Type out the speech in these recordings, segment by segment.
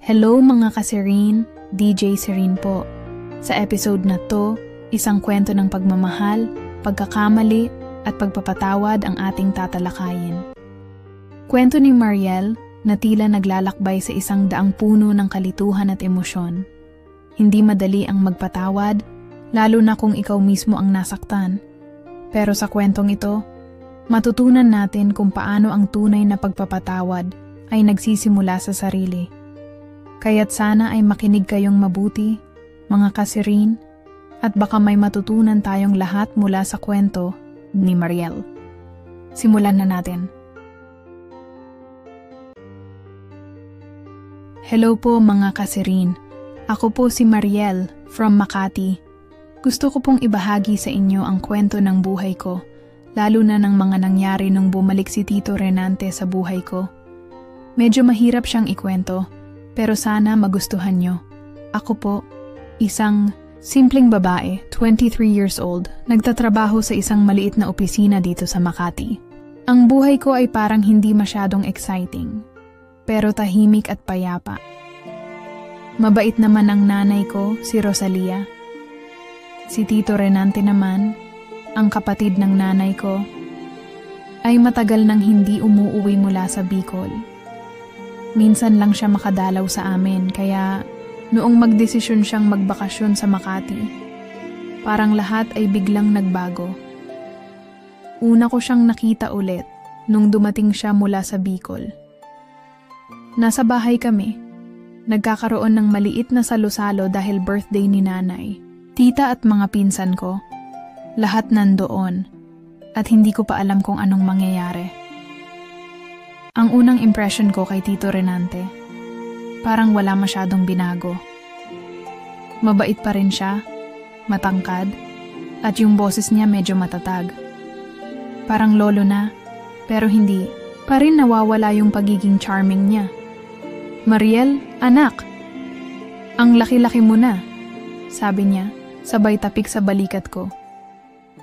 Hello mga ka-Serene, DJ Serene po. Sa episode na to, isang kwento ng pagmamahal, pagkakamali at pagpapatawad ang ating tatalakayin. Kwento ni Mariel na tila naglalakbay sa isang daang puno ng kalituhan at emosyon. Hindi madali ang magpatawad, lalo na kung ikaw mismo ang nasaktan. Pero sa kwentong ito, matutunan natin kung paano ang tunay na pagpapatawad ay nagsisimula sa sarili. Kaya't sana ay makinig kayong mabuti, mga ka-Serene, at baka may matutunan tayong lahat mula sa kwento ni Mariel. Simulan na natin. Hello po mga ka-Serene. Ako po si Mariel from Makati. Gusto ko pong ibahagi sa inyo ang kwento ng buhay ko, lalo na ng mga nangyari nung bumalik si Tito Renante sa buhay ko. Medyo mahirap siyang ikwento, pero sana magustuhan nyo. Ako po, isang simpleng babae, 23 years old, nagtatrabaho sa isang maliit na opisina dito sa Makati. Ang buhay ko ay parang hindi masyadong exciting, pero tahimik at payapa. Mabait naman ang nanay ko, si Rosalia. Si Tito Renante naman, ang kapatid ng nanay ko, ay matagal nang hindi umuuwi mula sa Bicol. Minsan lang siya makadalaw sa amin, kaya noong magdesisyon siyang magbakasyon sa Makati, parang lahat ay biglang nagbago. Una ko siyang nakita ulit nung dumating siya mula sa Bicol. Nasa bahay kami, nagkakaroon ng maliit na salo-salo dahil birthday ni nanay. Tita at mga pinsan ko, lahat nandoon at hindi ko pa alam kung anong mangyayari. Ang unang impression ko kay Tito Renante, parang wala masyadong binago. Mabait pa rin siya, matangkad, at yung boses niya medyo matatag. Parang lolo na, pero hindi pa rin nawawala yung pagiging charming niya. "Mariel, anak, ang laki-laki mo na," sabi niya, sabay tapik sa balikat ko.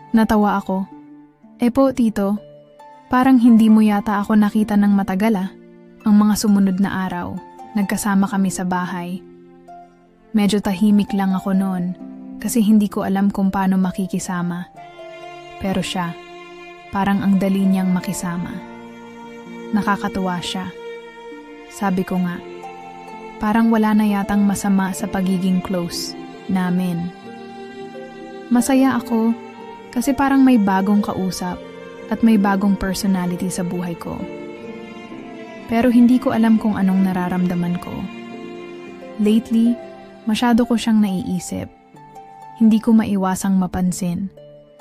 Natawa ako. "Epo, Tito, parang hindi mo yata ako nakita ng matagal ah." Ang mga sumunod na araw, nagkasama kami sa bahay. Medyo tahimik lang ako noon kasi hindi ko alam kung paano makikisama. Pero siya, parang ang dali niyang makisama. Nakakatuwa siya. Sabi ko nga, parang wala na yatang masama sa pagiging close namin. Masaya ako kasi parang may bagong kausap at may bagong personality sa buhay ko. Pero hindi ko alam kung anong nararamdaman ko. Lately, masyado ko siyang naiisip. Hindi ko maiwasang mapansin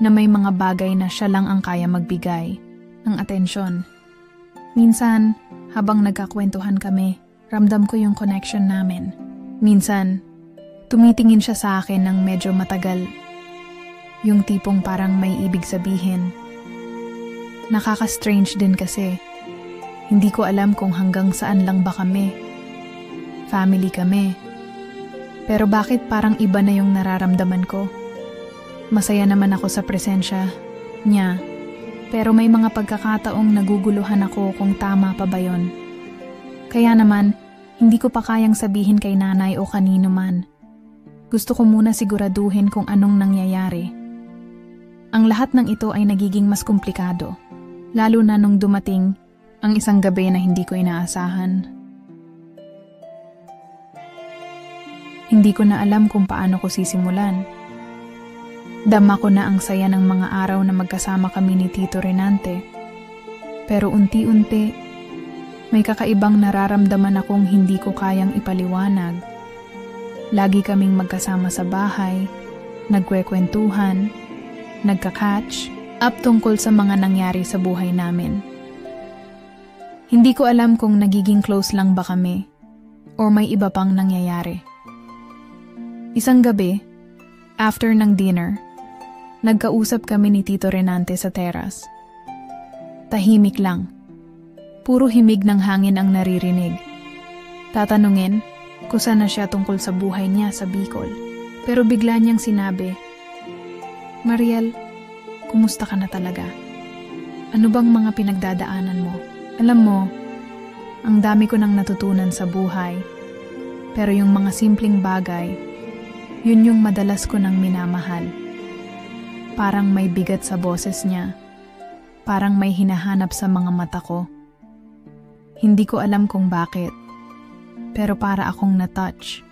na may mga bagay na siya lang ang kaya magbigay ng atensyon. Minsan, habang nagkakwentuhan kami, ramdam ko yung connection namin. Minsan, tumitingin siya sa akin ng medyo matagal. Yung tipong parang may ibig sabihin. Nakaka-strange din kasi. Hindi ko alam kung hanggang saan lang ba kami. Family kami. Pero bakit parang iba na yung nararamdaman ko? Masaya naman ako sa presensya niya. Pero may mga pagkakataong naguguluhan ako kung tama pa ba yun. Kaya naman, hindi ko pa kayang sabihin kay nanay o kanino man. Gusto ko muna siguraduhin kung anong nangyayari. Ang lahat ng ito ay nagiging mas komplikado. Lalo na nung dumating ang isang gabi na hindi ko inaasahan. Hindi ko na alam kung paano ko sisimulan. Dama ko na ang saya ng mga araw na magkasama kami ni Tito Renante. Pero unti-unti, may kakaibang nararamdaman akong hindi ko kayang ipaliwanag. Lagi kaming magkasama sa bahay, nagkwekwentuhan, nagka-catch up tungkol sa mga nangyari sa buhay namin. Hindi ko alam kung nagiging close lang ba kami or may iba pang nangyayari. Isang gabi, after ng dinner, nagkausap kami ni Tito Renante sa teras. Tahimik lang. Puro himig ng hangin ang naririnig. Tatanungin kung saan na siya tungkol sa buhay niya sa Bicol. Pero bigla niyang sinabi, "Mariel, kumusta ka na talaga? Ano bang mga pinagdadaanan mo? Alam mo, ang dami ko nang natutunan sa buhay. Pero yung mga simpleng bagay, yun yung madalas ko nang minamahal. Parang may bigat sa boses niya. Parang may hinahanap sa mga mata ko. Hindi ko alam kung bakit. Pero para akong na-touch.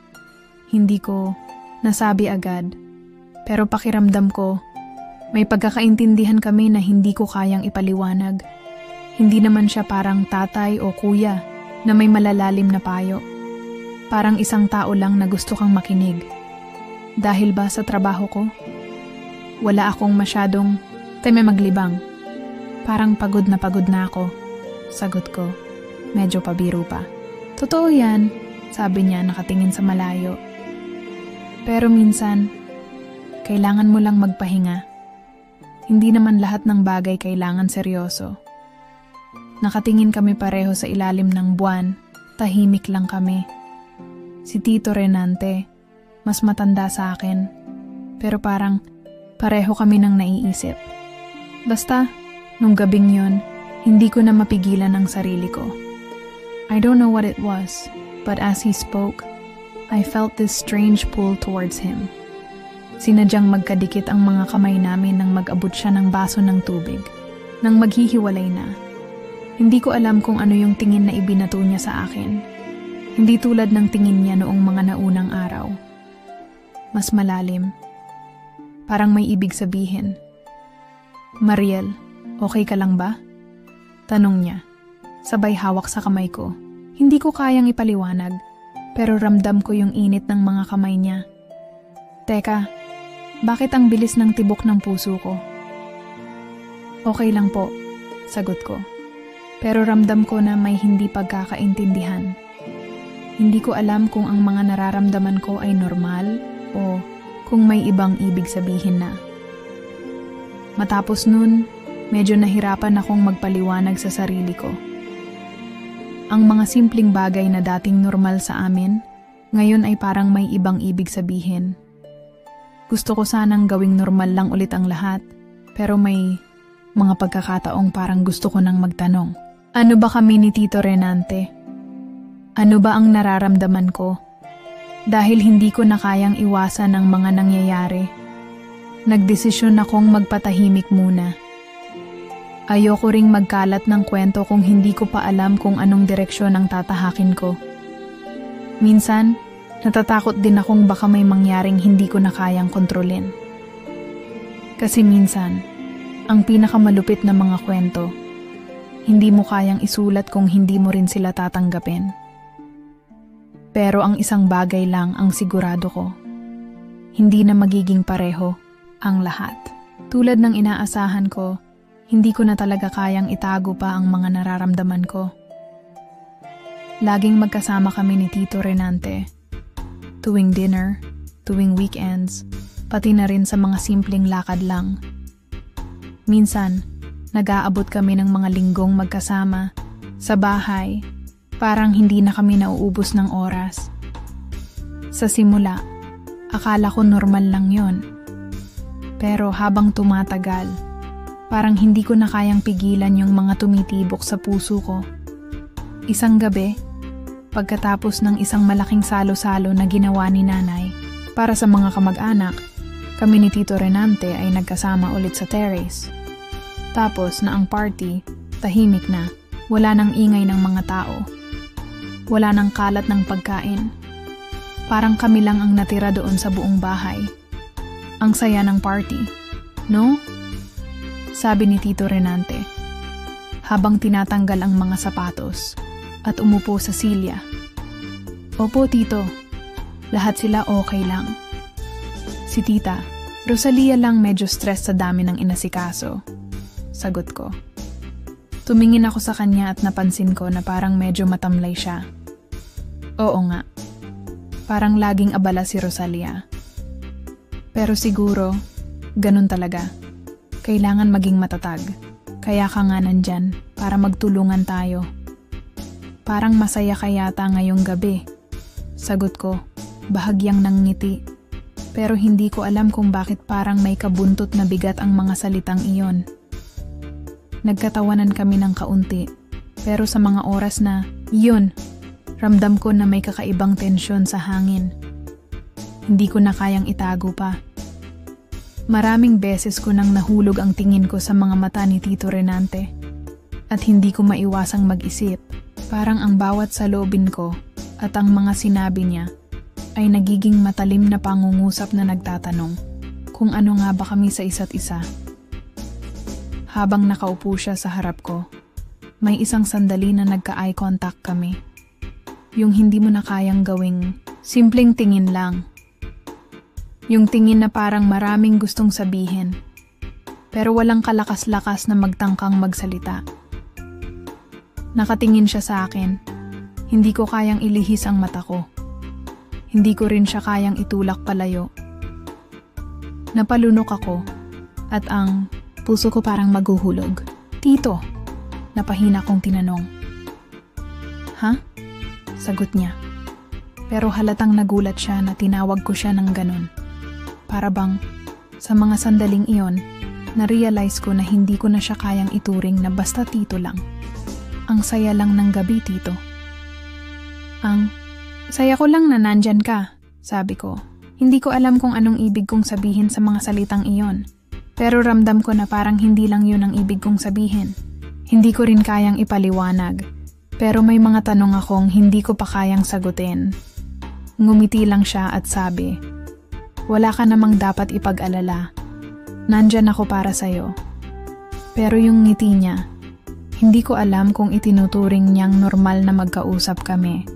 Hindi ko nasabi agad. Pero pakiramdam ko, may pagkakaintindihan kami na hindi ko kayang ipaliwanag. Hindi naman siya parang tatay o kuya na may malalalim na payo. Parang isang tao lang na gusto kang makinig. Dahil ba sa trabaho ko? Wala akong masyadong time maglibang. Parang pagod na ako. Sagot ko, medyo pabiro pa. Totoo yan, sabi niya nakatingin sa malayo. Pero minsan, kailangan mo lang magpahinga. Hindi naman lahat ng bagay kailangan seryoso. Nakatingin kami pareho sa ilalim ng buwan, tahimik lang kami. Si Tito Renante, mas matanda sa akin, pero parang pareho kami ng naiisip. Basta, nung gabing yun, hindi ko na mapigilan ang sarili ko. I don't know what it was, but as he spoke, I felt this strange pull towards him. Sinadyang magkadikit ang mga kamay namin nang mag-abot siya ng baso ng tubig, nang maghihiwalay na. Hindi ko alam kung ano yung tingin na ibinato niya sa akin. Hindi tulad ng tingin niya noong mga naunang araw. Mas malalim. Parang may ibig sabihin. Mariel, okay ka lang ba? Tanong niya. Sabay hawak sa kamay ko. Hindi ko kayang ipaliwanag, pero ramdam ko yung init ng mga kamay niya. Teka, bakit ang bilis ng tibok ng puso ko? Okay lang po, sagot ko. Pero ramdam ko na may hindi pagkakaintindihan. Hindi ko alam kung ang mga nararamdaman ko ay normal o kung may ibang ibig sabihin na. Matapos nun, medyo nahirapan akong magpaliwanag sa sarili ko. Ang mga simpleng bagay na dating normal sa amin, ngayon ay parang may ibang ibig sabihin. Gusto ko sanang gawing normal lang ulit ang lahat, pero may mga pagkakataong parang gusto ko nang magtanong. Ano ba kami ni Tito Renante? Ano ba ang nararamdaman ko? Dahil hindi ko na kayang iwasan ang mga nangyayari. Nagdesisyon akong magpatahimik muna. Ayoko ring magkalat ng kwento kung hindi ko pa alam kung anong direksyon ang tatahakin ko. Minsan, natatakot din akong baka may mangyaring hindi ko na kayang kontrolin. Kasi minsan, ang pinakamalupit na mga kwento, hindi mo kayang isulat kung hindi mo rin sila tatanggapin. Pero ang isang bagay lang ang sigurado ko. Hindi na magiging pareho ang lahat. Tulad ng inaasahan ko, hindi ko na talaga kayang itago pa ang mga nararamdaman ko. Laging magkasama kami ni Tito Renante. Tuwing dinner, tuwing weekends, pati na rin sa mga simpleng lakad lang. Minsan, nag-aabot kami ng mga linggong magkasama sa bahay. Parang hindi na kami nauubos ng oras. Sa simula, akala ko normal lang yon. Pero habang tumatagal, parang hindi ko na kayang pigilan yung mga tumitibok sa puso ko. Isang gabi, pagkatapos ng isang malaking salo-salo na ginawa ni nanay para sa mga kamag-anak, kami ni Tito Renante ay nagkasama ulit sa terrace. Tapos na ang party, tahimik na, wala nang ingay ng mga tao. Wala nang kalat ng pagkain. Parang kami lang ang natira doon sa buong bahay. Ang saya ng party, no? Sabi ni Tito Renante, habang tinatanggal ang mga sapatos at umupo sa silya. Opo, Tito. Lahat sila okay lang. Si Tita, Rosalia lang medyo stress sa dami ng inasikaso. Sagot ko. Tumingin ako sa kanya at napansin ko na parang medyo matamlay siya. Oo nga. Parang laging abala si Rosalia. Pero siguro, ganun talaga. Kailangan maging matatag. Kaya ka nga nandyan para magtulungan tayo. Parang masaya ka yata ngayong gabi. Sagot ko, bahagyang nangngiti. Pero hindi ko alam kung bakit parang may kabuntot na bigat ang mga salitang iyon. Nagkatawanan kami ng kaunti. Pero sa mga oras na, yun, Ramdam ko na may kakaibang tensyon sa hangin. Hindi ko na kayang itago pa. Maraming beses ko nang nahulog ang tingin ko sa mga mata ni Tito Renante. At hindi ko maiwasang mag-isip, parang ang bawat saloobin ko at ang mga sinabi niya ay nagiging matalim na pangungusap na nagtatanong kung ano nga ba kami sa isa't isa. Habang nakaupo siya sa harap ko, may isang sandali na nagka-eye contact kami. Yung hindi mo na kayang gawing simpleng tingin lang. Yung tingin na parang maraming gustong sabihin, pero walang kalakas-lakas na magtangkang magsalita. Nakatingin siya sa akin. Hindi ko kayang ilihis ang mata ko. Hindi ko rin siya kayang itulak palayo. Napalunok ako at ang puso ko parang maghuhulog. Tito, napahina kong tinanong. Ha? Sagot niya. Pero halatang nagulat siya na tinawag ko siya ng ganun. Para bang, sa mga sandaling iyon, na-realize ko na hindi ko na siya kayang ituring na basta tito lang. Ang saya lang ng gabi, tito. Saya ko lang na nandyan ka, sabi ko. Hindi ko alam kung anong ibig kong sabihin sa mga salitang iyon. Pero ramdam ko na parang hindi lang yun ang ibig kong sabihin. Hindi ko rin kayang ipaliwanag. Pero may mga tanong akong hindi ko pa kayang sagutin. Ngumiti lang siya at sabi, wala ka namang dapat ipag-alala. Nandyan ako para sa'yo. Pero yung ngiti niya, hindi ko alam kung itinuturing niyang normal na magkausap kami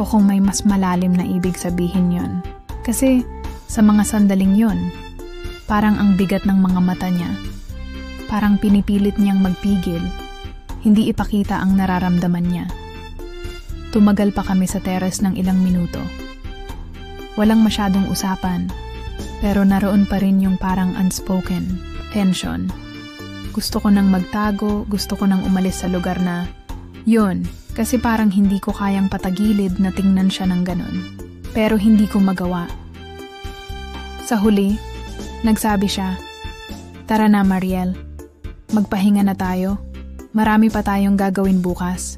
o kung may mas malalim na ibig sabihin yon. Kasi sa mga sandaling yon, parang ang bigat ng mga mata niya. Parang pinipilit niyang magpigil, hindi ipakita ang nararamdaman niya. Tumagal pa kami sa teres ng ilang minuto. Walang masyadong usapan, pero naroon pa rin yung parang unspoken tension. Gusto ko nang magtago, gusto ko nang umalis sa lugar na yun, kasi parang hindi ko kayang patagilid na tingnan siya ng ganun. Pero hindi ko magawa. Sa huli, nagsabi siya, tara na Mariel, magpahinga na tayo. Marami pa tayong gagawin bukas.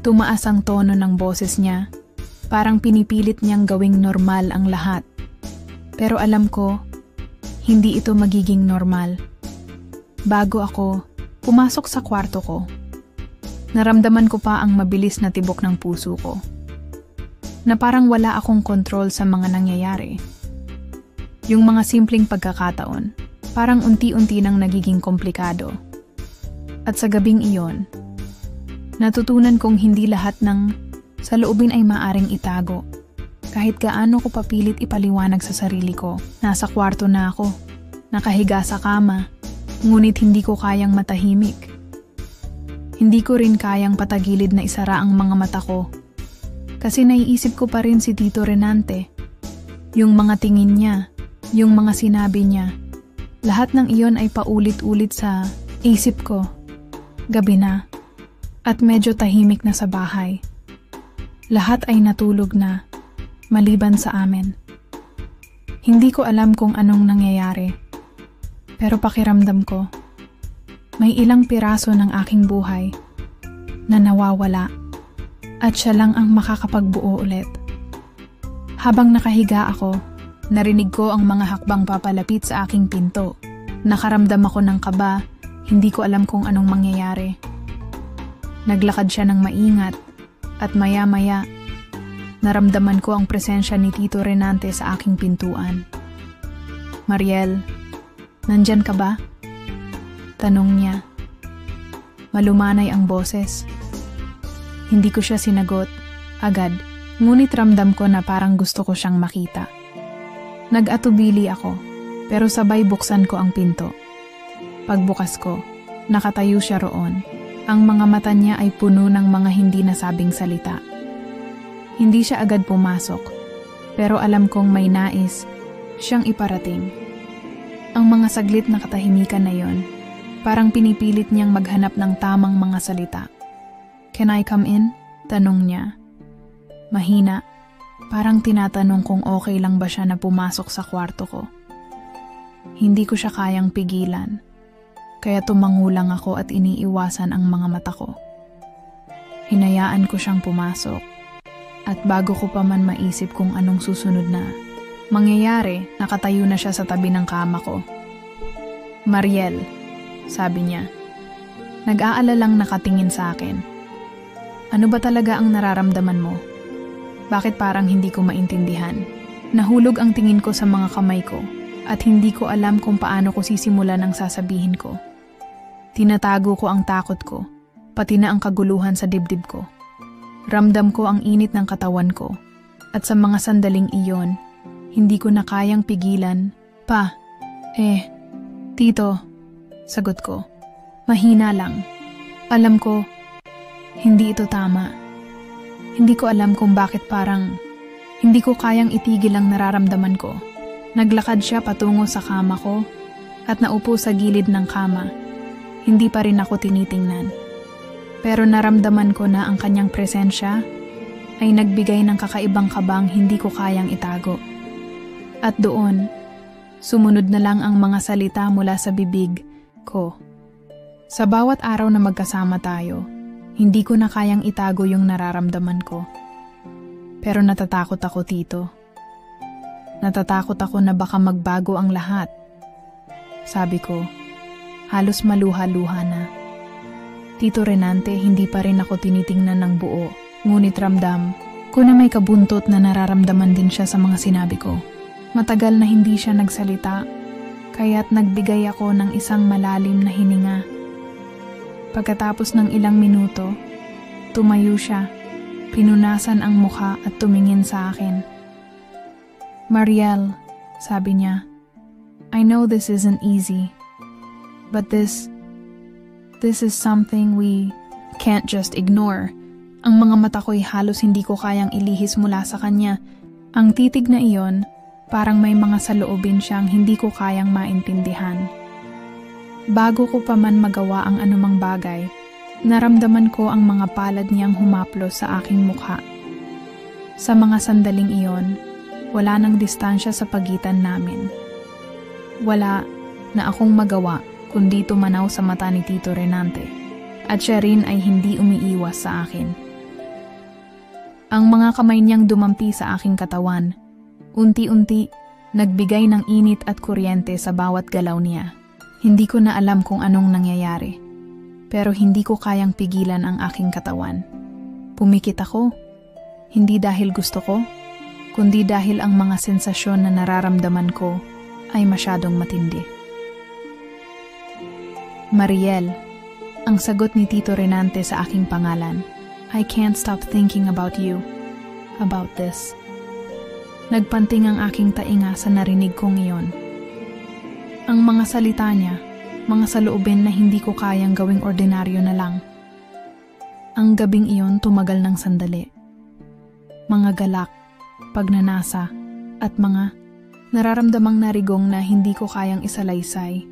Tumaas ang tono ng boses niya. Parang pinipilit niyang gawing normal ang lahat. Pero alam ko, hindi ito magiging normal. Bago ako pumasok sa kwarto ko, naramdaman ko pa ang mabilis na tibok ng puso ko. Na parang wala akong kontrol sa mga nangyayari. Yung mga simpleng pagkakataon, parang unti-unti nang nagiging komplikado. At sa gabing iyon, natutunan kong hindi lahat ng saloobin ay maaring itago. Kahit gaano ko papilit ipaliwanag sa sarili ko, nasa kwarto na ako, nakahiga sa kama, ngunit hindi ko kayang matahimik. Hindi ko rin kayang patagilid na isara ang mga mata ko. Kasi naiisip ko pa rin si Tito Renante. Yung mga tingin niya, yung mga sinabi niya, lahat ng iyon ay paulit-ulit sa isip ko. Gabi na, at medyo tahimik na sa bahay. Lahat ay natulog na, maliban sa amin. Hindi ko alam kung anong nangyayari, pero pakiramdam ko, may ilang piraso ng aking buhay na nawawala at siya lang ang makakapagbuo ulit. Habang nakahiga ako, narinig ko ang mga hakbang papalapit sa aking pinto. Nakaramdam ako ng kaba, hindi ko alam kung anong mangyayari. Naglakad siya ng maingat at maya-maya, naramdaman ko ang presensya ni Tito Renante sa aking pintuan. Mariel, nandyan ka ba? Tanong niya. Malumanay ang boses. Hindi ko siya sinagot agad, ngunit ramdam ko na parang gusto ko siyang makita. Nag-atubili ako, pero sabay buksan ko ang pinto. Pagbukas ko, nakatayo siya roon. Ang mga mata niya ay puno ng mga hindi nasabing salita. Hindi siya agad pumasok, pero alam kong may nais siyang iparating. Ang mga saglit na katahimikan na yon, parang pinipilit niyang maghanap ng tamang mga salita. Can I come in? Tanong niya. Mahina, parang tinatanong kung okay lang ba siya na pumasok sa kwarto ko. Hindi ko siya kayang pigilan. Kaya tumangulang ako at iniiwasan ang mga mata ko. Hinayaan ko siyang pumasok. At bago ko pa man maisip kung anong susunod na mangyayari, nakatayo na siya sa tabi ng kama ko. "Mariel," sabi niya. Nag-aalalang nakatingin sa akin. "Ano ba talaga ang nararamdaman mo? Bakit parang hindi ko maintindihan?" Nahulog ang tingin ko sa mga kamay ko at hindi ko alam kung paano ko sisimulan ang sasabihin ko. Tinatago ko ang takot ko, pati na ang kaguluhan sa dibdib ko. Ramdam ko ang init ng katawan ko at sa mga sandaling iyon, hindi ko na kayang pigilan. Tito," sagot ko. Mahina lang. Alam ko, hindi ito tama. Hindi ko alam kung bakit parang hindi ko kayang itigil ang nararamdaman ko. Naglakad siya patungo sa kama ko at naupo sa gilid ng kama. Hindi pa rin ako tinitingnan. Pero naramdaman ko na ang kanyang presensya ay nagbigay ng kakaibang kabang hindi ko kayang itago. At doon, sumunod na lang ang mga salita mula sa bibig ko. Sa bawat araw na magkasama tayo, hindi ko na kayang itago yung nararamdaman ko. Pero natatakot ako, Tito. Natatakot ako na baka magbago ang lahat. Sabi ko, halos maluha-luha na. Tito Renante, hindi pa rin ako tinitingnan ng buo, ngunit ramdam ko na may kabuntot na nararamdaman din siya sa mga sinabi ko. Matagal na hindi siya nagsalita, kaya't nagbigay ako ng isang malalim na hininga. Pagkatapos ng ilang minuto, tumayo siya, pinunasan ang mukha at tumingin sa akin. "Mariel," sabi niya, "I know this isn't easy, but this is something we can't just ignore." Ang mga mata ko'y halos hindi ko kayang ilihis mula sa kanya. Ang titig na iyon, parang may mga saloobin siyang hindi ko kayang maintindihan. Bago ko pa man magawa ang anumang bagay, naramdaman ko ang mga palad niyang humaplos sa aking mukha. Sa mga sandaling iyon, wala nang distansya sa pagitan namin. Wala na akong magawa kundi tumanaw sa mata ni Tito Renante, at siya rin ay hindi umiiwas sa akin. Ang mga kamay niyang dumampi sa aking katawan, unti-unti nagbigay ng init at kuryente sa bawat galaw niya. Hindi ko na alam kung anong nangyayari, pero hindi ko kayang pigilan ang aking katawan. Pumikit ako, hindi dahil gusto ko, kundi dahil ang mga sensasyon na nararamdaman ko ay masyadong matindi. "Mariel," ang sagot ni Tito Renante sa aking pangalan. "I can't stop thinking about you, about this." Nagpanting ang aking tainga sa narinig kong iyon. Ang mga salita niya, mga saloobin na hindi ko kayang gawing ordinaryo na lang. Ang gabing iyon tumagal ng sandali. Mga galak, pagnanasa, at mga nararamdamang narigong na hindi ko kayang isalaysay.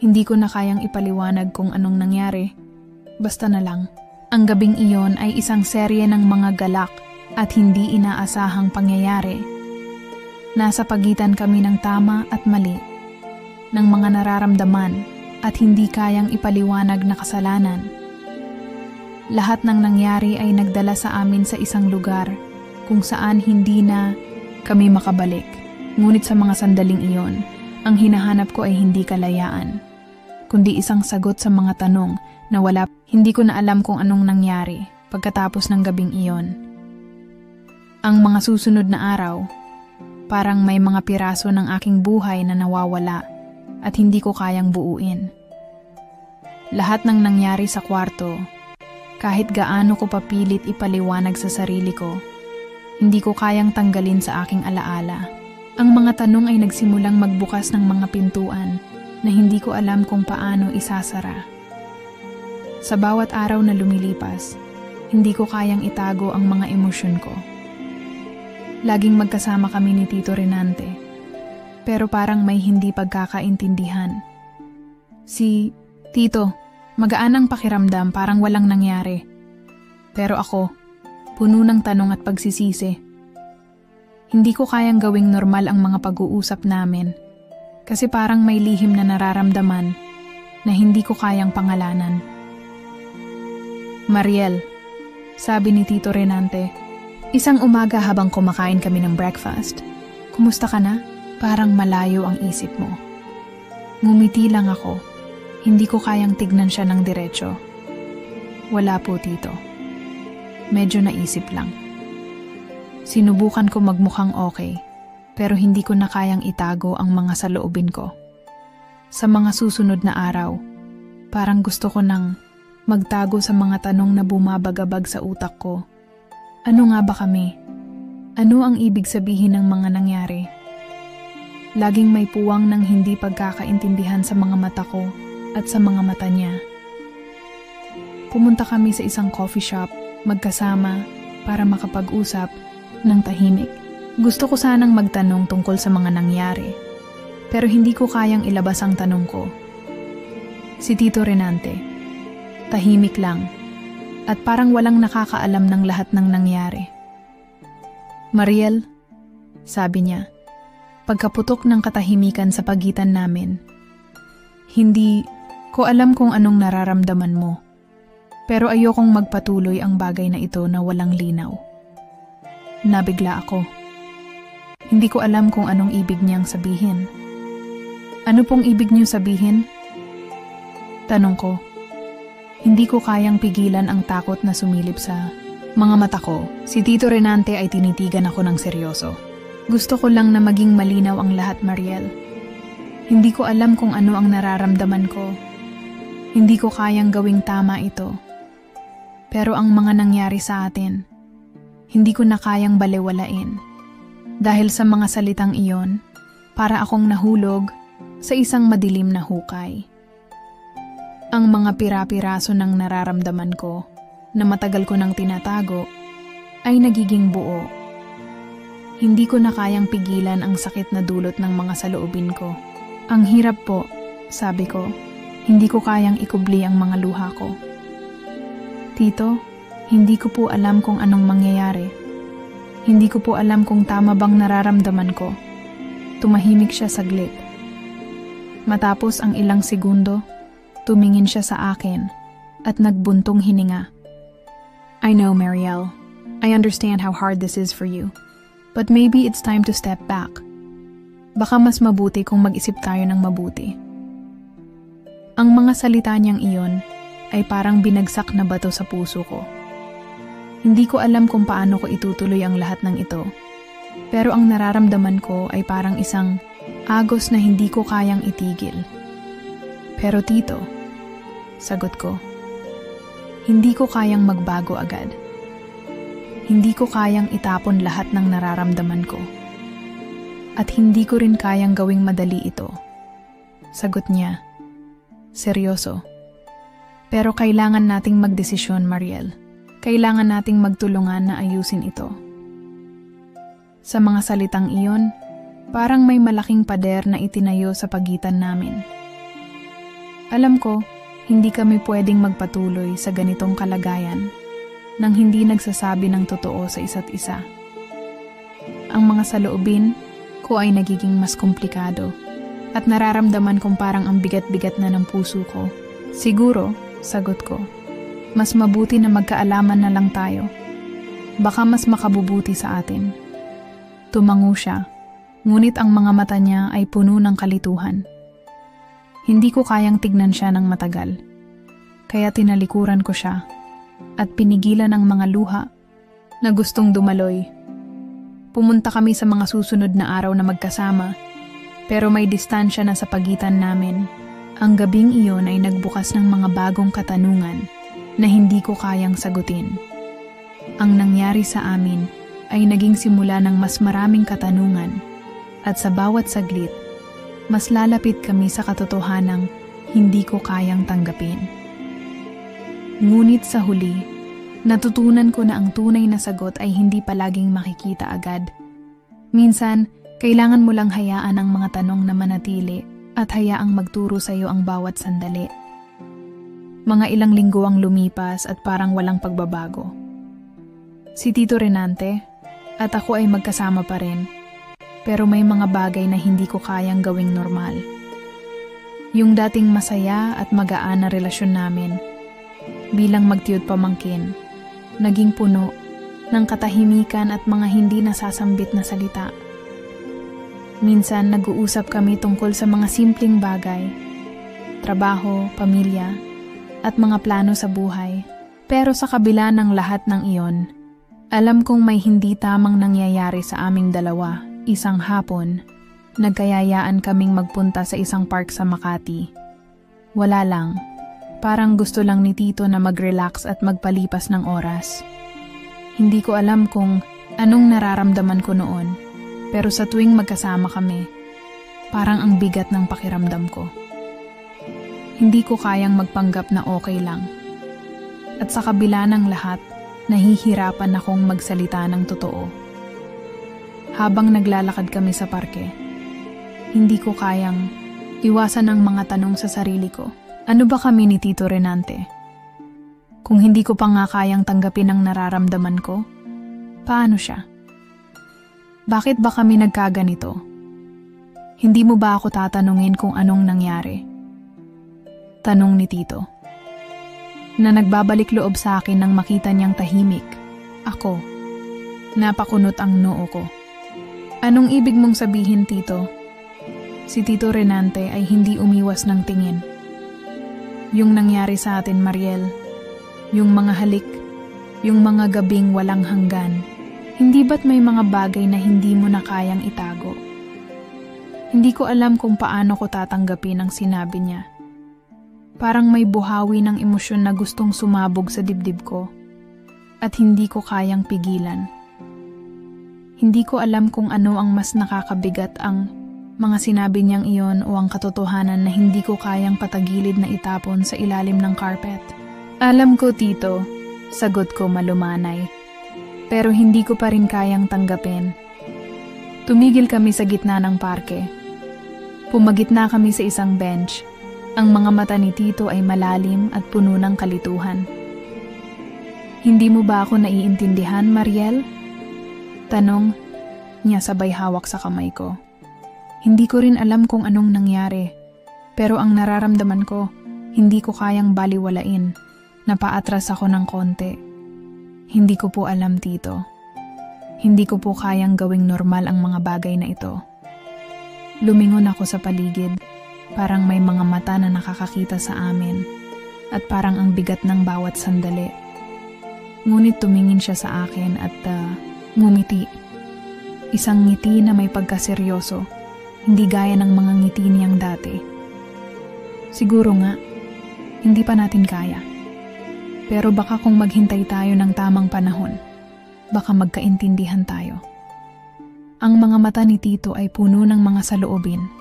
Hindi ko na kayang ipaliwanag kung anong nangyari. Basta na lang, ang gabing iyon ay isang serye ng mga galak at hindi inaasahang pangyayari. Nasa pagitan kami ng tama at mali, ng mga nararamdaman at hindi kayang ipaliwanag na kasalanan. Lahat ng nangyari ay nagdala sa amin sa isang lugar kung saan hindi na kami makabalik. Ngunit sa mga sandaling iyon, ang hinahanap ko ay hindi kalayaan, kundi isang sagot sa mga tanong na hindi ko na alam kung anong nangyari pagkatapos ng gabing iyon. Ang mga susunod na araw, parang may mga piraso ng aking buhay na nawawala at hindi ko kayang buuin. Lahat ng nangyari sa kwarto, kahit gaano ko papilit ipaliwanag sa sarili ko, hindi ko kayang tanggalin sa aking alaala. Ang mga tanong ay nagsimulang magbukas ng mga pintuan na hindi ko alam kung paano isasara. Sa bawat araw na lumilipas, hindi ko kayang itago ang mga emosyon ko. Laging magkasama kami ni Tito Renante, pero parang may hindi pagkakaintindihan. Si Tito, magaan ang pakiramdam, parang walang nangyari. Pero ako, puno ng tanong at pagsisisi. Hindi ko kayang gawing normal ang mga pag-uusap namin kasi parang may lihim na nararamdaman na hindi ko kayang pangalanan. "Mariel," sabi ni Tito Renante. Isang umaga habang kumakain kami ng breakfast. Kumusta ka na? Parang malayo ang isip mo. Ngumiti lang ako. Hindi ko kayang tignan siya ng diretso. Wala po, Tito. Medyo naisip lang. Sinubukan ko magmukhang okay, pero hindi ko na kayang itago ang mga saloobin ko. Sa mga susunod na araw, parang gusto ko nang magtago sa mga tanong na bumabagabag sa utak ko. Ano nga ba kami? Ano ang ibig sabihin ng mga nangyari? Laging may puwang ng hindi pagkakaintindihan sa mga mata ko at sa mga mata niya. Pumunta kami sa isang coffee shop, magkasama, para makapag-usap ng tahimik. Gusto ko sanang magtanong tungkol sa mga nangyari, pero hindi ko kayang ilabas ang tanong ko. Si Tito Renante, tahimik lang, at parang walang nakakaalam ng lahat ng nangyari. Mariel, sabi niya, pagkaputok ng katahimikan sa pagitan namin, hindi ko alam kung anong nararamdaman mo, pero ayokong magpatuloy ang bagay na ito na walang linaw. Nabigla ako. Hindi ko alam kung anong ibig niyang sabihin. Ano pong ibig niyo sabihin? Tanong ko. Hindi ko kayang pigilan ang takot na sumilip sa mga mata ko. Si Tito Renante ay tinitigan ako ng seryoso. Gusto ko lang na maging malinaw ang lahat, Mariel. Hindi ko alam kung ano ang nararamdaman ko. Hindi ko kayang gawing tama ito. Pero ang mga nangyari sa atin, hindi ko na kayang balewalain. Dahil sa mga salitang iyon, para akong nahulog sa isang madilim na hukay. Ang mga pira-piraso ng nararamdaman ko na matagal ko nang tinatago ay nagiging buo. Hindi ko na kayang pigilan ang sakit na dulot ng mga saloobin ko. Ang hirap po, sabi ko. Hindi ko kayang ikubli ang mga luha ko. Tito, hindi ko po alam kung anong mangyayari. Hindi ko po alam kung tama bang nararamdaman ko. Tumahimik siya saglit. Matapos ang ilang segundo, tumingin siya sa akin at nagbuntong hininga. I know, Mariel. I understand how hard this is for you. But maybe it's time to step back. Baka mas mabuti kung mag-isip tayo ng mabuti. Ang mga salita niyang iyon ay parang binagsak na bato sa puso ko. Hindi ko alam kung paano ko itutuloy ang lahat ng ito. Pero ang nararamdaman ko ay parang isang agos na hindi ko kayang itigil. Pero Tito, sagot ko, hindi ko kayang magbago agad. Hindi ko kayang itapon lahat ng nararamdaman ko. At hindi ko rin kayang gawing madali ito. Sagot niya, seryoso. Pero kailangan nating magdesisyon, Mariel. Kailangan nating magtulungan na ayusin ito. Sa mga salitang iyon, parang may malaking pader na itinayo sa pagitan namin. Alam ko, hindi kami pwedeng magpatuloy sa ganitong kalagayan nang hindi nagsasabi ng totoo sa isa't isa. Ang mga saloobin ko ay nagiging mas komplikado at nararamdaman kong parang ang bigat-bigat na ng puso ko. Siguro, sagot ko, mas mabuti na magkaalaman na lang tayo. Baka mas makabubuti sa atin. Tumango siya, ngunit ang mga mata niya ay puno ng kalituhan. Hindi ko kayang tignan siya ng matagal. Kaya tinalikuran ko siya at pinigilan ang mga luha na gustong dumaloy. Pumunta kami sa mga susunod na araw na magkasama, pero may distansya na sa pagitan namin. Ang gabing iyon ay nagbukas ng mga bagong katanungan na hindi ko kayang sagutin. Ang nangyari sa amin ay naging simula ng mas maraming katanungan at sa bawat saglit, mas lalapit kami sa katotohanang hindi ko kayang tanggapin. Ngunit sa huli, natutunan ko na ang tunay na sagot ay hindi palaging makikita agad. Minsan, kailangan mo lang hayaan ang mga tanong na manatili at hayaang magturo sa iyo ang bawat sandali. Mga ilang linggo ang lumipas at parang walang pagbabago. Si Tito Renante at ako ay magkasama pa rin, pero may mga bagay na hindi ko kayang gawing normal. Yung dating masaya at magaan na relasyon namin, bilang magtiyod pamangkin, naging puno ng katahimikan at mga hindi nasasambit na salita. Minsan nag-uusap kami tungkol sa mga simpleng bagay, trabaho, pamilya, at mga plano sa buhay. Pero sa kabila ng lahat ng iyon, alam kong may hindi tamang nangyayari sa aming dalawa. Isang hapon, nagkayayaan kaming magpunta sa isang park sa Makati. Wala lang, parang gusto lang ni Tito na mag-relax at magpalipas ng oras. Hindi ko alam kung anong nararamdaman ko noon, pero sa tuwing magkasama kami, parang ang bigat ng pakiramdam ko. Hindi ko kayang magpanggap na okay lang. At sa kabila ng lahat, nahihirapan akong magsalita ng totoo. Habang naglalakad kami sa parke, hindi ko kayang iwasan ang mga tanong sa sarili ko. Ano ba kami ni Tito Renante? Kung hindi ko pa nga kayang tanggapin ang nararamdaman ko, paano siya? Bakit ba kami nagkaganito? Hindi mo ba ako tatanungin kung anong nangyari? Tanong ni Tito, na nagbabalik loob sa akin nang makita niyang tahimik. Ako, napakunot ang noo ko. Anong ibig mong sabihin, Tito? Si Tito Renante ay hindi umiwas ng tingin. Yung nangyari sa atin, Mariel, yung mga halik, yung mga gabing walang hanggan, hindi ba't may mga bagay na hindi mo na kayang itago? Hindi ko alam kung paano ko tatanggapin ang sinabi niya. Parang may buhawi ng emosyon na gustong sumabog sa dibdib ko at hindi ko kayang pigilan. Hindi ko alam kung ano ang mas nakakabigat, ang mga sinabi niyang iyon o ang katotohanan na hindi ko kayang patagilid na itapon sa ilalim ng carpet. Alam ko, Tito, sagot ko malumanay. Pero hindi ko pa rin kayang tanggapin. Tumigil kami sa gitna ng parke. Pumagitna kami sa isang bench. Ang mga mata ni Tito ay malalim at puno ng kalituhan. Hindi mo ba ako naiintindihan, Mariel? Tanong niya sabay hawak sa kamay ko. Hindi ko rin alam kung anong nangyari, pero ang nararamdaman ko, hindi ko kayang baliwalain. Napaatras ako ng konti. Hindi ko po alam, Tito. Hindi ko po kayang gawing normal ang mga bagay na ito. Lumingon ako sa paligid. Parang may mga mata na nakakakita sa amin at parang ang bigat ng bawat sandali. Ngunit tumingin siya sa akin at ngumiti. Isang ngiti na may pagkaseryoso, hindi gaya ng mga ngiti niyang dati. Siguro nga, hindi pa natin kaya. Pero baka kung maghintay tayo ng tamang panahon, baka magkaintindihan tayo. Ang mga mata ni Tito ay puno ng mga saloobin.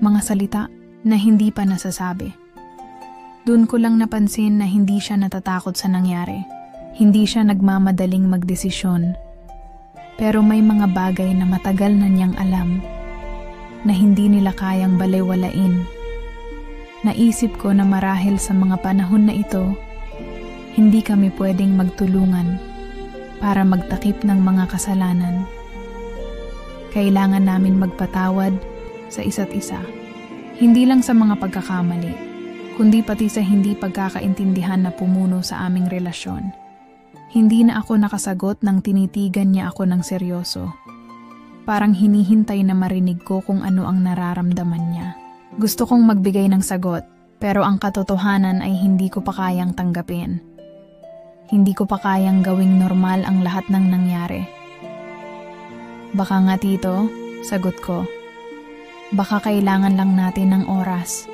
Mga salita na hindi pa nasasabi. Doon ko lang napansin na hindi siya natatakot sa nangyari. Hindi siya nagmamadaling magdesisyon. Pero may mga bagay na matagal na niyang alam na hindi nila kayang balewalain. Naisip ko na marahil sa mga panahon na ito, hindi kami pwedeng magtulungan para magtakip ng mga kasalanan. Kailangan namin magpatawad sa isa't isa. Hindi lang sa mga pagkakamali, kundi pati sa hindi pagkakaintindihan na pumuno sa aming relasyon. Hindi na ako nakasagot nang tinitigan niya ako ng seryoso. Parang hinihintay na marinig ko kung ano ang nararamdaman niya. Gusto kong magbigay ng sagot, pero ang katotohanan ay hindi ko pa kayang tanggapin. Hindi ko pa kayang gawing normal ang lahat ng nangyari. Baka nga, Tito, sagot ko. Baka kailangan lang natin ng oras.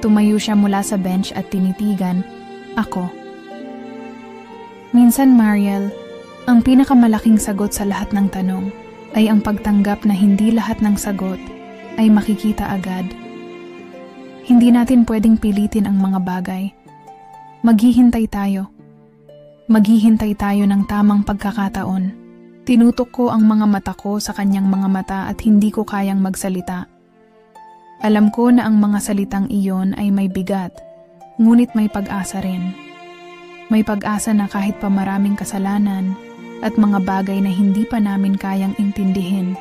Tumayo siya mula sa bench at tinitigan ako. Minsan, Mariel, ang pinakamalaking sagot sa lahat ng tanong ay ang pagtanggap na hindi lahat ng sagot ay makikita agad. Hindi natin pwedeng pilitin ang mga bagay. Maghihintay tayo. Maghihintay tayo ng tamang pagkakataon. Tinutok ko ang mga mata ko sa kanyang mga mata at hindi ko kayang magsalita. Alam ko na ang mga salitang iyon ay may bigat, ngunit may pag-asa rin. May pag-asa na kahit pa maraming kasalanan at mga bagay na hindi pa namin kayang intindihin,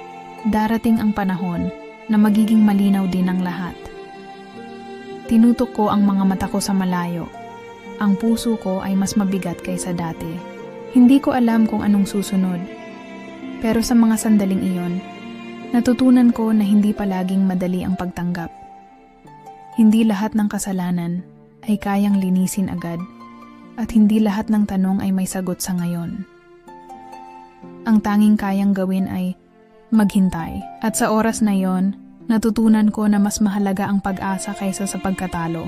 darating ang panahon na magiging malinaw din ang lahat. Tinutok ko ang mga mata ko sa malayo. ang puso ko ay mas mabigat kaysa dati. Hindi ko alam kung anong susunod. Pero sa mga sandaling iyon, natutunan ko na hindi palaging madali ang pagtanggap. Hindi lahat ng kasalanan ay kayang linisin agad at hindi lahat ng tanong ay may sagot sa ngayon. Ang tanging kayang gawin ay maghintay. At sa oras na yon, natutunan ko na mas mahalaga ang pag-asa kaysa sa pagkatalo.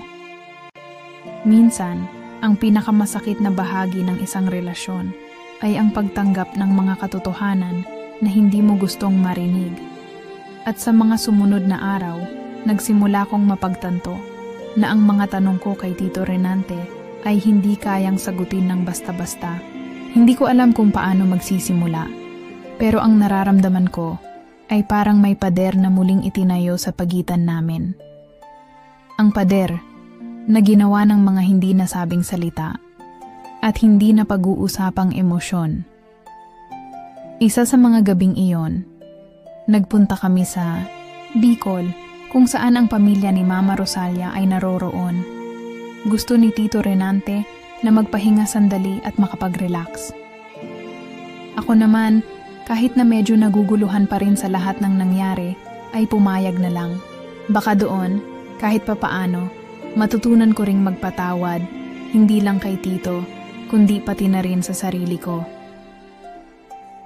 Minsan, ang pinakamasakit na bahagi ng isang relasyon ay ang pagtanggap ng mga katotohanan na hindi mo gustong marinig. At sa mga sumunod na araw, nagsimula kong mapagtanto na ang mga tanong ko kay Tito Renante ay hindi kayang sagutin ng basta-basta. Hindi ko alam kung paano magsisimula, pero ang nararamdaman ko ay parang may pader na muling itinayo sa pagitan namin. Ang pader na ginawa ng mga hindi nasabing salita at hindi na pag-uusapang emosyon. Isa sa mga gabing iyon, nagpunta kami sa Bicol kung saan ang pamilya ni Mama Rosalia ay naroroon. Gusto ni Tito Renante na magpahinga sandali at makapag-relax. Ako naman, kahit na medyo naguguluhan pa rin sa lahat ng nangyari, ay pumayag na lang. Baka doon, kahit papaano, matutunan ko ring magpatawad, hindi lang kay Tito, kundi pati na rin sa sarili ko.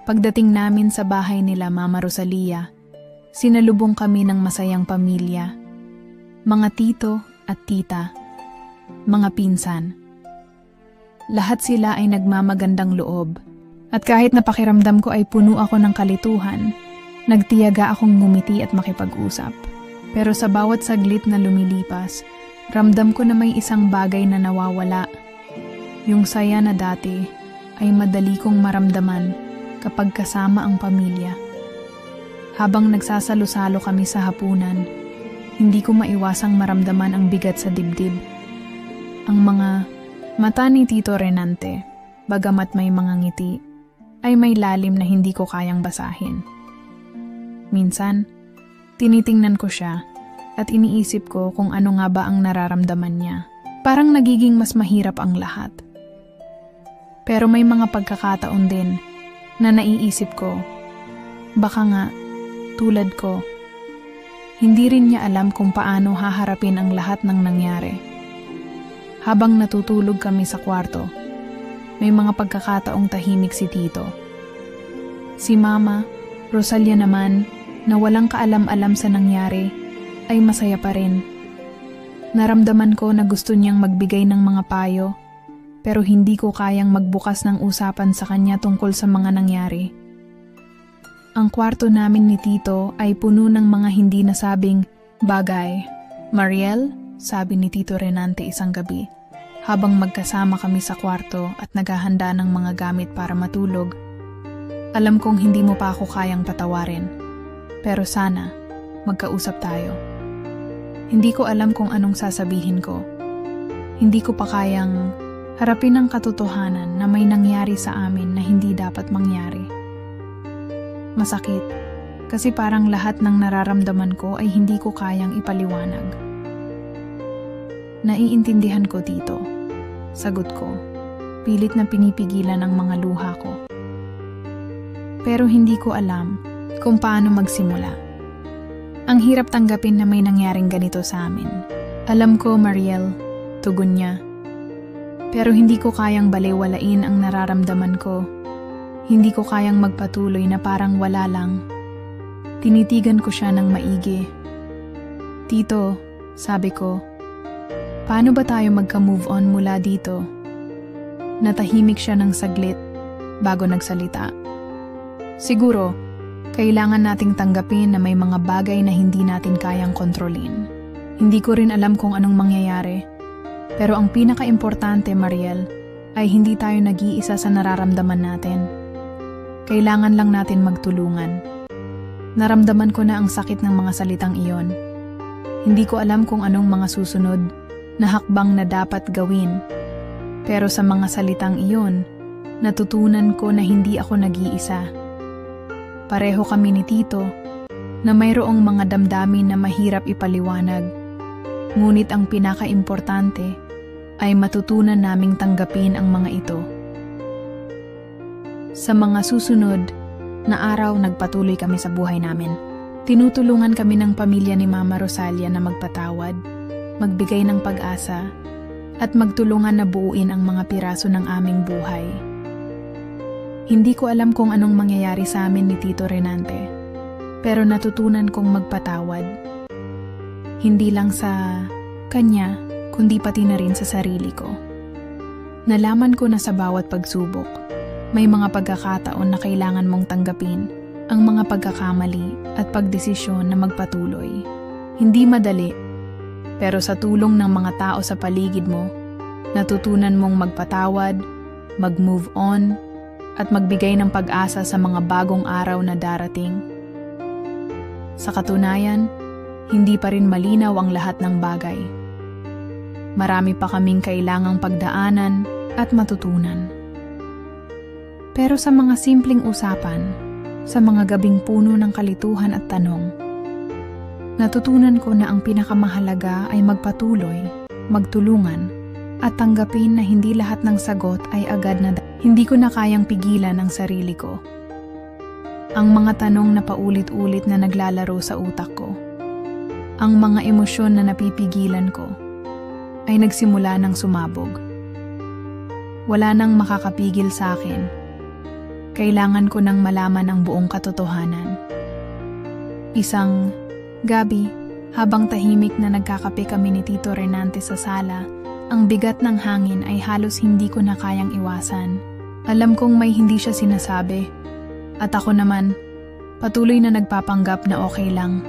Pagdating namin sa bahay nila Mama Rosalia, sinalubong kami ng masayang pamilya. Mga tito at tita, mga pinsan. Lahat sila ay nagmamagandang loob. At kahit napakiramdam ko ay puno ako ng kalituhan, nagtiyaga akong ngumiti at makipag-usap. Pero sa bawat saglit na lumilipas, ramdam ko na may isang bagay na nawawala. Yung saya na dati ay madali kong maramdaman kapag kasama ang pamilya. Habang nagsasalo-salo kami sa hapunan, hindi ko maiwasang maramdaman ang bigat sa dibdib. Ang mga mata ni Tito Renante, bagamat may mga ngiti, ay may lalim na hindi ko kayang basahin. Minsan, tinitingnan ko siya at iniisip ko kung ano nga ba ang nararamdaman niya. Parang nagiging mas mahirap ang lahat. Pero may mga pagkakataon din na naiisip ko, baka nga, tulad ko, hindi rin niya alam kung paano haharapin ang lahat ng nangyari. Habang natutulog kami sa kwarto, may mga pagkakataong tahimik si Tito. Si Mama, Rosalia naman, na walang kaalam-alam sa nangyari, ay masaya pa rin. Naramdaman ko na gusto niyang magbigay ng mga payo, pero hindi ko kayang magbukas ng usapan sa kanya tungkol sa mga nangyari. Ang kwarto namin ni Tito ay puno ng mga hindi nasabing bagay. "Mariel?" sabi ni Tito Renante isang gabi, habang magkasama kami sa kwarto at naghahanda ng mga gamit para matulog. "Alam kong hindi mo pa ako kayang patawarin, pero sana magkausap tayo. Hindi ko alam kung anong sasabihin ko. Hindi ko pa kayang harapin ang katotohanan na may nangyari sa amin na hindi dapat mangyari. Masakit, kasi parang lahat ng nararamdaman ko ay hindi ko kayang ipaliwanag." "Naiintindihan ko, Tito," sagot ko, pilit na pinipigilan ang mga luha ko. Pero hindi ko alam kung paano magsimula. Ang hirap tanggapin na may nangyaring ganito sa amin. "Alam ko, Mariel," tugon niya. "Pero hindi ko kayang balewalain ang nararamdaman ko. Hindi ko kayang magpatuloy na parang wala lang." Tinitigan ko siya ng maigi. "Tito," sabi ko, "paano ba tayo magka-move on mula dito?" Natahimik siya ng saglit bago nagsalita. "Siguro, kailangan nating tanggapin na may mga bagay na hindi natin kayang kontrolin. Hindi ko rin alam kung anong mangyayari. Pero ang pinaka-importante, Mariel, ay hindi tayo nag-iisa sa nararamdaman natin. Kailangan lang natin magtulungan." Naramdaman ko na ang sakit ng mga salitang iyon. Hindi ko alam kung anong mga susunod na hakbang na dapat gawin. Pero sa mga salitang iyon, natutunan ko na hindi ako nag-iisa. Pareho kami ni Tito na mayroong mga damdamin na mahirap ipaliwanag. Ngunit ang pinaka-importante ay matutunan naming tanggapin ang mga ito. Sa mga susunod na araw, nagpatuloy kami sa buhay namin. Tinutulungan kami ng pamilya ni Mama Rosalia na magpatawad, magbigay ng pag-asa, at magtulungan na buuin ang mga piraso ng aming buhay. Hindi ko alam kung anong mangyayari sa amin ni Tito Renante, pero natutunan kong magpatawad. Hindi lang sa kanya, kundi pati na rin sa sarili ko. Nalaman ko na sa bawat pagsubok, may mga pagkakataon na kailangan mong tanggapin ang mga pagkakamali at pagdesisyon na magpatuloy. Hindi madali, pero sa tulong ng mga tao sa paligid mo, natutunan mong magpatawad, mag-move on, at magbigay ng pag-asa sa mga bagong araw na darating. Sa katunayan, hindi pa rin malinaw ang lahat ng bagay. Marami pa kaming kailangang pagdaanan at matutunan. Pero sa mga simpleng usapan, sa mga gabing puno ng kalituhan at tanong, natutunan ko na ang pinakamahalaga ay magpatuloy, magtulungan, at tanggapin na hindi lahat ng sagot ay agad na hindi ko na kayang pigilan ang sarili ko. Ang mga tanong na paulit-ulit na naglalaro sa utak ko, ang mga emosyon na napipigilan ko, ay nagsimula ng sumabog. Wala nang makakapigil sa akin. Kailangan ko nang malaman ang buong katotohanan. Isang gabi, habang tahimik na nagkakape kami ni Tito Renante sa sala, ang bigat ng hangin ay halos hindi ko na kayang iwasan. Alam kong may hindi siya sinasabi, at ako naman, patuloy na nagpapanggap na okay lang.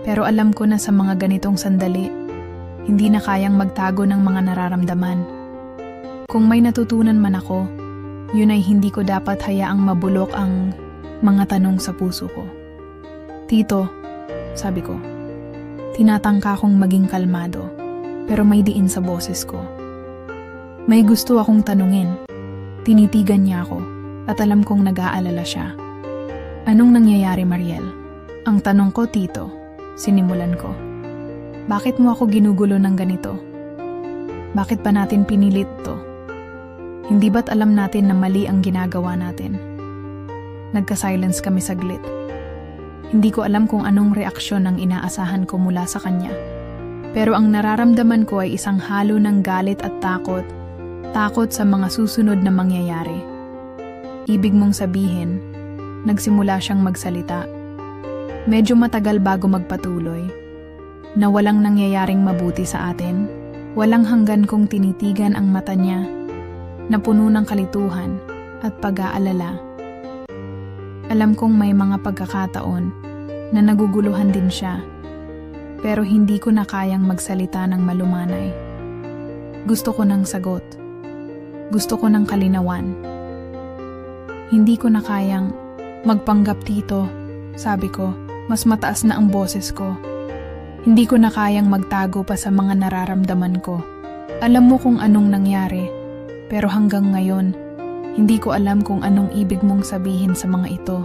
Pero alam ko na sa mga ganitong sandali, hindi na kayang magtago ng mga nararamdaman. Kung may natutunan man ako, yun ay hindi ko dapat hayaang mabulok ang mga tanong sa puso ko. Tito, sabi ko, tinatangka kong maging kalmado, pero may diin sa boses ko. May gusto akong tanungin. Tinitigan niya ako at alam kong nag-aalala siya. Anong nangyayari, Mariel? Ang tanong ko, Tito, sinimulan ko. Bakit mo ako ginugulo ng ganito? Bakit pa natin pinilit to? Hindi ba't alam natin na mali ang ginagawa natin? Nagka-silence kami saglit. Hindi ko alam kung anong reaksyon ang inaasahan ko mula sa kanya. Pero ang nararamdaman ko ay isang halo ng galit at takot. Takot sa mga susunod na mangyayari. Ibig mong sabihin, nagsimula siyang magsalita. Medyo matagal bago magpatuloy. Na walang nangyayaring mabuti sa atin. Walang hanggan kong tinitigan ang mata niya, na puno ng kalituhan at pag-aalala. Alam kong may mga pagkakataon na naguguluhan din siya, pero hindi ko na kayang magsalita ng malumanay. Gusto ko ng sagot. Gusto ko ng kalinawan. Hindi ko na kayang magpanggap, Tito, sabi ko, mas mataas na ang boses ko. Hindi ko na kayang magtago pa sa mga nararamdaman ko. Alam mo kung anong nangyari, pero hanggang ngayon, hindi ko alam kung anong ibig mong sabihin sa mga ito.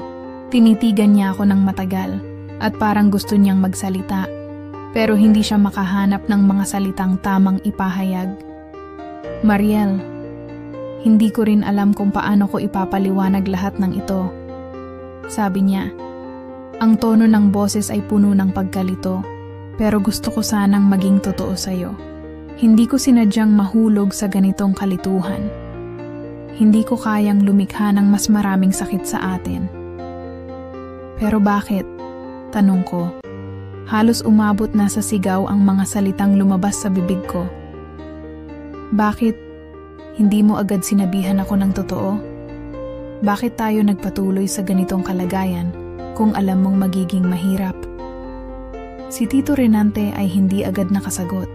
Tinitigan niya ako ng matagal at parang gusto niyang magsalita, pero hindi siya makahanap ng mga salitang tamang ipahayag. Mariel, hindi ko rin alam kung paano ko ipapaliwanag lahat ng ito. Sabi niya, ang tono ng boses ay puno ng pagkalito, pero gusto ko sanang maging totoo sa'yo. Hindi ko sinadyang mahulog sa ganitong kalituhan. Hindi ko kayang lumikha ng mas maraming sakit sa atin. Pero bakit? Tanong ko. Halos umabot na sa sigaw ang mga salitang lumabas sa bibig ko. Bakit hindi mo agad sinabihan ako ng totoo? Bakit tayo nagpatuloy sa ganitong kalagayan kung alam mong magiging mahirap? Si Tito Renante ay hindi agad nakasagot.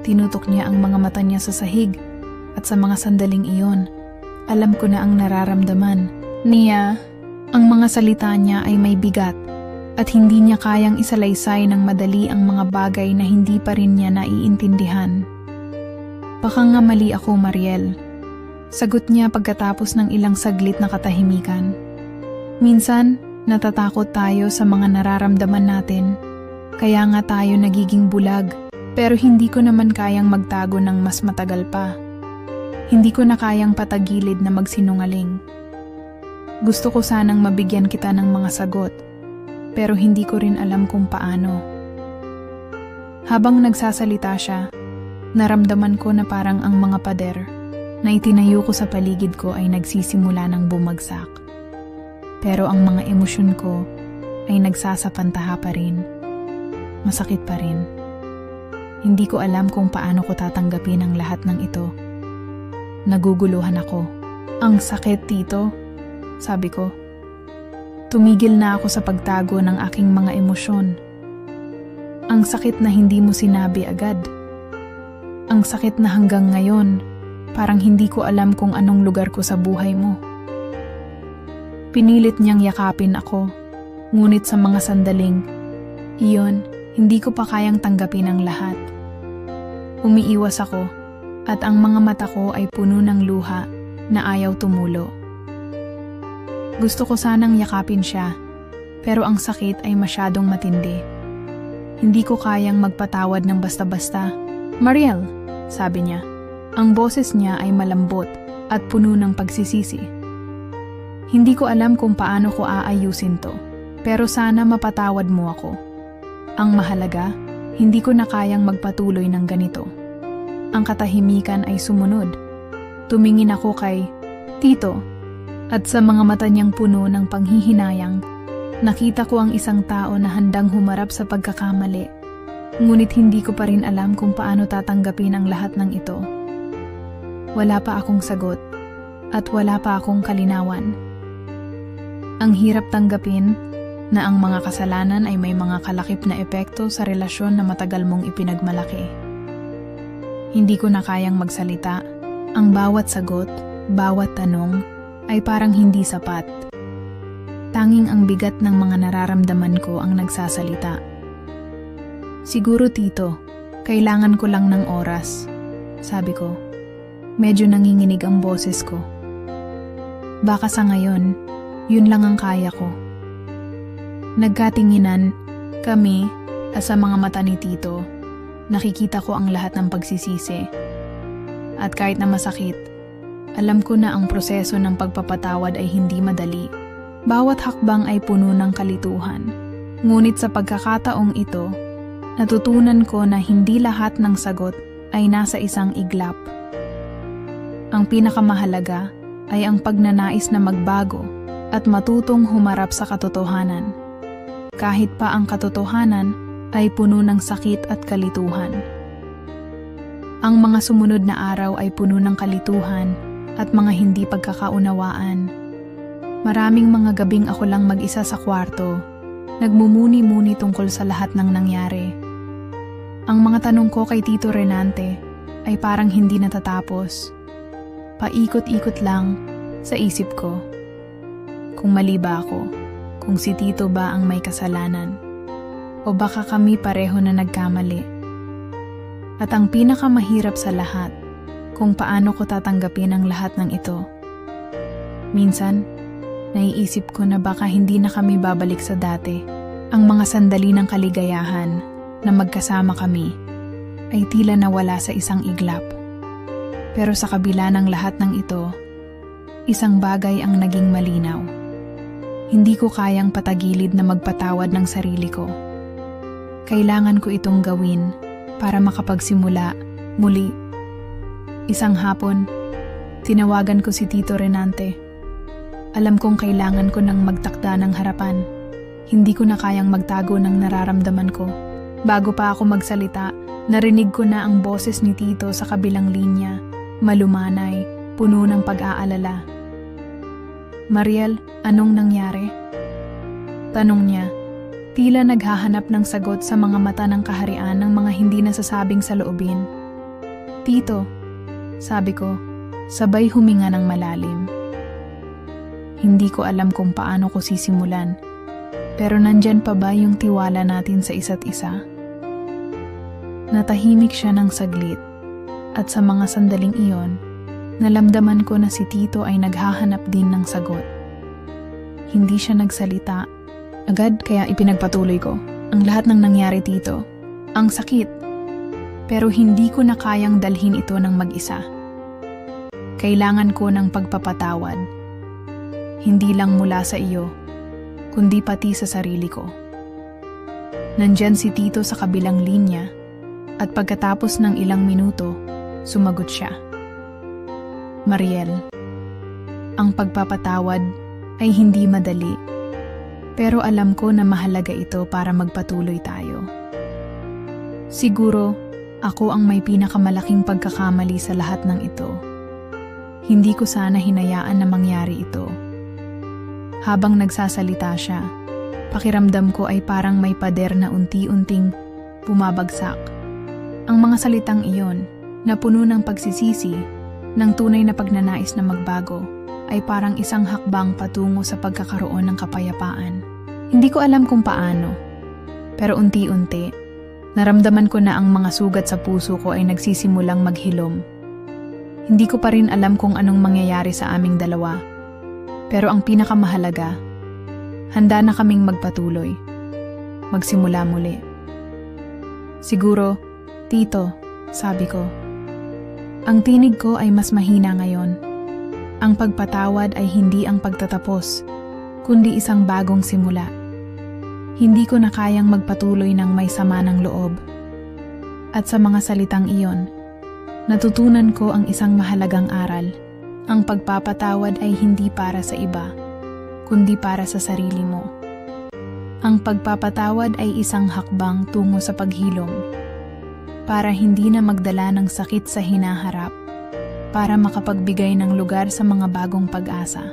Tinutok niya ang mga mata niya sa sahig at sa mga sandaling iyon, alam ko na ang nararamdaman niya. Ang mga salita niya ay may bigat at hindi niya kayang isalaysay ng madali ang mga bagay na hindi pa rin niya naiintindihan. Baka nga mali ako, Mariel. Sagot niya pagkatapos ng ilang saglit na katahimikan. Minsan, natatakot tayo sa mga nararamdaman natin. Kaya nga tayo nagiging bulag Pero hindi ko naman kayang magtago ng mas matagal pa. Hindi ko na kayang patagilid na magsinungaling. Gusto ko sanang mabigyan kita ng mga sagot, pero hindi ko rin alam kung paano. Habang nagsasalita siya, naramdaman ko na parang ang mga pader na itinayo ko sa paligid ko ay nagsisimula ng bumagsak. Pero ang mga emosyon ko ay nagsasapantaha pa rin. Masakit pa rin. Hindi ko alam kung paano ko tatanggapin ang lahat ng ito. Naguguluhan ako. Ang sakit, Tito, sabi ko. Tumigil na ako sa pagtago ng aking mga emosyon. Ang sakit na hindi mo sinabi agad. Ang sakit na hanggang ngayon, parang hindi ko alam kung anong lugar ko sa buhay mo. Pinilit niyang yakapin ako, ngunit sa mga sandaling, iyon, hindi ko pa kayang tanggapin ang lahat. Umiiwas ako, at ang mga mata ko ay puno ng luha na ayaw tumulo. Gusto ko sanang yakapin siya, pero ang sakit ay masyadong matindi. Hindi ko kayang magpatawad ng basta-basta. Mariel, sabi niya. Ang boses niya ay malambot at puno ng pagsisisi. Hindi ko alam kung paano ko aayusin to, pero sana mapatawad mo ako. Ang mahalaga, hindi ko na kayang magpatuloy ng ganito. Ang katahimikan ay sumunod. Tumingin ako kay Tito, at sa mga mata niyang puno ng panghihinayang, nakita ko ang isang tao na handang humarap sa pagkakamali. Ngunit hindi ko pa rin alam kung paano tatanggapin ang lahat ng ito. Wala pa akong sagot, at wala pa akong kalinawan. Ang hirap tanggapin na ang mga kasalanan ay may mga kalakip na epekto sa relasyon na matagal mong ipinagmalaki. Hindi ko na kayang magsalita. Ang bawat sagot, bawat tanong, ay parang hindi sapat. Tanging ang bigat ng mga nararamdaman ko ang nagsasalita. Siguro, Tito, kailangan ko lang ng oras, sabi ko. Medyo nanginginig ang boses ko. Baka sa ngayon, yun lang ang kaya ko. Nagkatinginan, kami, sa mga mata ni Tito, nakikita ko ang lahat ng pagsisisi. At kahit na masakit, alam ko na ang proseso ng pagpapatawad ay hindi madali. Bawat hakbang ay puno ng kalituhan. Ngunit sa pagkakataong ito, natutunan ko na hindi lahat ng sagot ay nasa isang iglap. Ang pinakamahalaga ay ang pagnanais na magbago at matutong humarap sa katotohanan. Kahit pa ang katotohanan ay puno ng sakit at kalituhan. Ang mga sumunod na araw ay puno ng kalituhan at mga hindi pagkakaunawaan. Maraming mga gabing ako lang mag-isa sa kwarto, nagmumuni-muni tungkol sa lahat ng nangyari. Ang mga tanong ko kay Tito Renante ay parang hindi natatapos. Paikot-ikot lang sa isip ko. Kung mali ba ako? Kung si Tito ba ang may kasalanan? O baka kami pareho na nagkamali? At ang pinakamahirap sa lahat, kung paano ko tatanggapin ang lahat ng ito. Minsan, naiisip ko na baka hindi na kami babalik sa dati. Ang mga sandali ng kaligayahan na magkasama kami ay tila nawala sa isang iglap. Pero sa kabila ng lahat ng ito, isang bagay ang naging malinaw. Hindi ko kayang patagilid na magpatawad ng sarili ko. Kailangan ko itong gawin para makapagsimula muli. Isang hapon, tinawagan ko si Tito Renante. Alam kong kailangan ko nang magtakda ng harapan. Hindi ko na kayang magtago ng nararamdaman ko. Bago pa ako magsalita, narinig ko na ang boses ni Tito sa kabilang linya, malumanay, puno ng pag-aalala. Mariel, anong nangyari? Tanong niya, tila naghahanap ng sagot sa mga mata ng kaharian ng mga hindi nasasabing saloobin. Tito, sabi ko, sabay huminga ng malalim. Hindi ko alam kung paano ko sisimulan, pero nandyan pa ba yung tiwala natin sa isa't isa? Natahimik siya ng saglit, at sa mga sandaling iyon, nalamdaman ko na si Tito ay naghahanap din ng sagot. Hindi siya nagsalita. Agad kaya ipinagpatuloy ko. Ang lahat ng nangyari, Tito. Ang sakit. Pero hindi ko na kayang dalhin ito ng mag-isa. Kailangan ko ng pagpapatawad. Hindi lang mula sa iyo, kundi pati sa sarili ko. Nandyan si Tito sa kabilang linya at pagkatapos ng ilang minuto, sumagot siya. Mariel, ang pagpapatawad ay hindi madali, pero alam ko na mahalaga ito para magpatuloy tayo. Siguro, ako ang may pinakamalaking pagkakamali sa lahat ng ito. Hindi ko sana hinayaan na mangyari ito. Habang nagsasalita siya, pakiramdam ko ay parang may pader na unti-unting bumabagsak. Ang mga salitang iyon, na puno ng pagsisisi, ng tunay na pagnanais na magbago, ay parang isang hakbang patungo sa pagkakaroon ng kapayapaan. Hindi ko alam kung paano, pero unti-unti, naramdaman ko na ang mga sugat sa puso ko ay nagsisimulang maghilom. Hindi ko pa rin alam kung anong mangyayari sa aming dalawa. Pero ang pinakamahalaga, handa na kaming magpatuloy. Magsimula muli. Siguro, Tito, sabi ko. Ang tinig ko ay mas mahina ngayon. Ang pagpatawad ay hindi ang pagtatapos, kundi isang bagong simula. Hindi ko na kayang magpatuloy ng may sama ng loob. At sa mga salitang iyon, natutunan ko ang isang mahalagang aral. Ang pagpapatawad ay hindi para sa iba, kundi para sa sarili mo. Ang pagpapatawad ay isang hakbang tungo sa paghilom, para hindi na magdala ng sakit sa hinaharap, para makapagbigay ng lugar sa mga bagong pag-asa.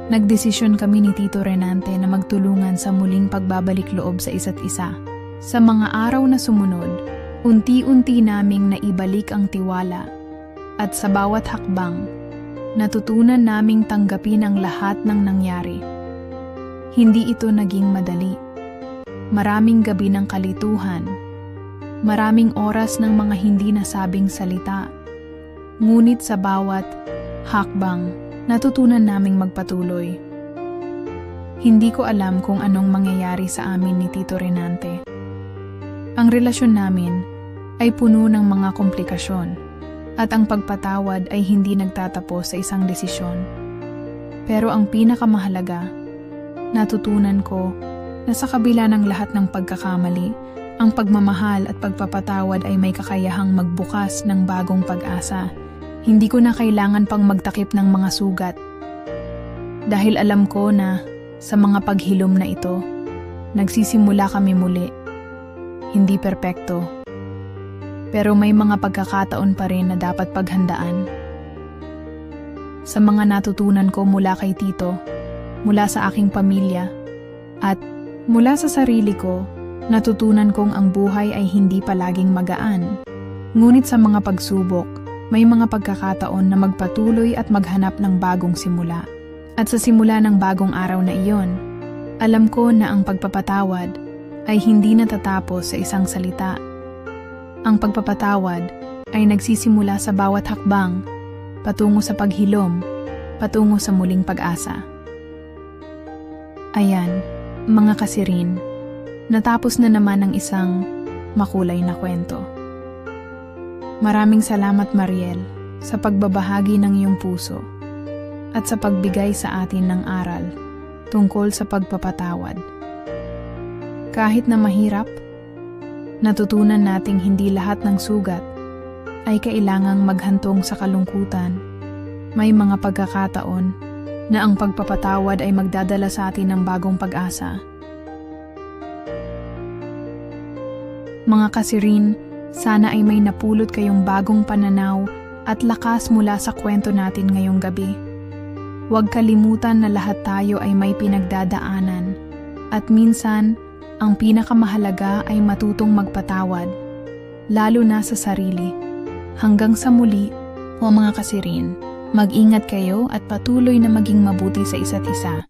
Nagdesisyon kami ni Tito Renante na magtulungan sa muling pagbabalik loob sa isa't isa. Sa mga araw na sumunod, unti-unti naming naibalik ang tiwala at sa bawat hakbang, natutunan naming tanggapin ang lahat ng nangyari. Hindi ito naging madali. Maraming gabi ng kalituhan, maraming oras ng mga hindi nasabing salita. Ngunit sa bawat hakbang, natutunan naming magpatuloy. Hindi ko alam kung anong mangyayari sa amin ni Tito Renante. Ang relasyon namin ay puno ng mga komplikasyon at ang pagpatawad ay hindi nagtatapos sa isang desisyon. Pero ang pinakamahalaga, natutunan ko na sa kabila ng lahat ng pagkakamali, ang pagmamahal at pagpapatawad ay may kakayahang magbukas ng bagong pag-asa. Hindi ko na kailangan pang magtakip ng mga sugat. Dahil alam ko na sa mga paghilom na ito, nagsisimula kami muli. Hindi perpekto. Pero may mga pagkakataon pa rin na dapat paghandaan. Sa mga natutunan ko mula kay Tito, mula sa aking pamilya, at mula sa sarili ko, natutunan kong ang buhay ay hindi palaging magaan. Ngunit sa mga pagsubok, may mga pagkakataon na magpatuloy at maghanap ng bagong simula. At sa simula ng bagong araw na iyon, alam ko na ang pagpapatawad ay hindi natatapos sa isang salita. Ang pagpapatawad ay nagsisimula sa bawat hakbang, patungo sa paghilom, patungo sa muling pag-asa. Ayan, mga kasirin, natapos na naman ang isang makulay na kwento. Maraming salamat, Mariel, sa pagbabahagi ng iyong puso at sa pagbigay sa atin ng aral tungkol sa pagpapatawad. Kahit na mahirap, natutunan nating hindi lahat ng sugat ay kailangang maghantong sa kalungkutan. May mga pagkakataon na ang pagpapatawad ay magdadala sa atin ng bagong pag-asa. Mga kasirin, sana ay may napulot kayong bagong pananaw at lakas mula sa kwento natin ngayong gabi. Huwag kalimutan na lahat tayo ay may pinagdadaanan at minsan, ang pinakamahalaga ay matutong magpatawad, lalo na sa sarili. Hanggang sa muli, o mga kasirin, mag-ingat kayo at patuloy na maging mabuti sa isa't isa.